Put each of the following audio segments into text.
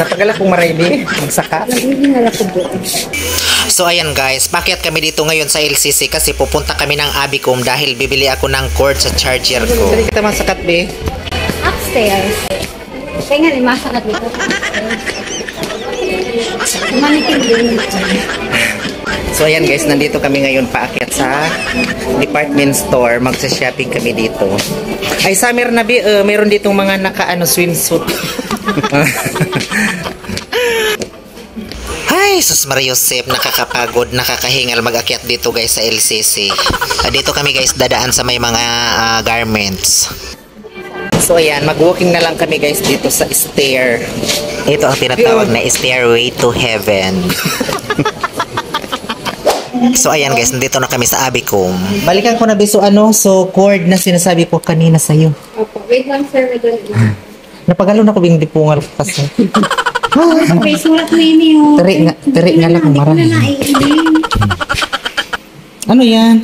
Napagala kong maraybi. Magsaka. So ayan guys, pakyat kami dito ngayon sa LCC kasi pupunta kami ng Abicom dahil bibili ako ng cord sa charger ko. Dali kita masakat, be. Upstairs. Kaya nga, masakat dito. Manikin din. So ayan guys, nandito kami ngayon paakyat sa department store. Magsa-shopping kami dito. Ay, summer na, be. Meron ditong mga naka-ano, swimsuit. Ay, sus Maria Josep, nakakapagod, nakakahingal mag-akyat dito guys sa LCC. Dito kami guys dadaan sa may mga garments. So ayan, mag-walking na lang kami guys dito sa stair. Ito ang tinatawag na stairway to heaven. So ayan guys, nandito na kami sa Abicom. Balikan ko na biso so cord na sinasabi ko kanina sa'yo. Opo, wait lang sir, Napagalo na ko bing dipungal kasi. Okay, sulat mo yun. Tari nga lang marami. Ano yan?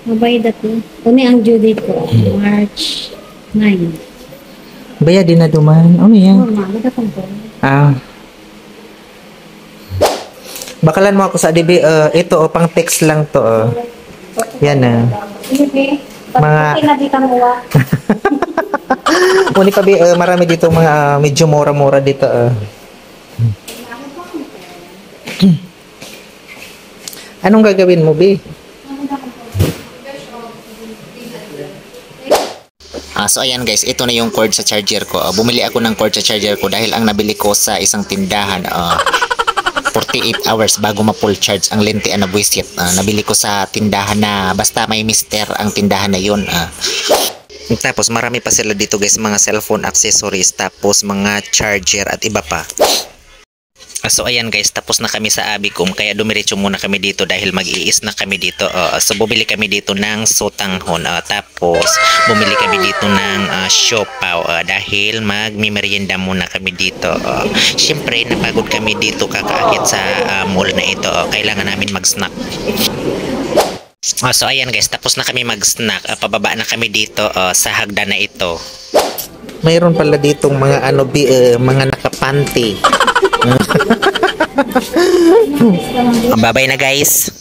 Mabay dati. Ito ang due date ko. March 9. Baya din na duman. Ano yan? Magkatong po. Bakalan mo ako sa DB. Ito pang text lang to. Yan mga kinabita mo Uli pa marami dito mga medyo mura-mura dito. Anong gagawin mo, Bi? So ayan guys, ito na yung cord sa charger ko. Bumili ako ng cord sa charger ko dahil ang nabili ko sa isang tindahan 48 hours bago ma-full charge ang lente na buwisit. Nabili ko sa tindahan na basta may mister ang tindahan na yun. Tapos marami pa sila dito guys, mga cellphone accessories, tapos mga charger at iba pa. So ayan guys, tapos na kami sa Abicom kaya dumiretso muna kami dito dahil mag-iis na kami dito. So bumili kami dito ng sotanghon, tapos bumili kami dito ng siopaw dahil magmimerienda muna kami dito. Siyempre napagod kami dito kakaakit sa mall na ito. Kailangan namin mag-snack. So ayan guys, tapos na kami mag-snack. Pababa na kami dito sa hagdan na ito. Mayroon pala ditong mga mga nakapanty. Bye-bye na guys.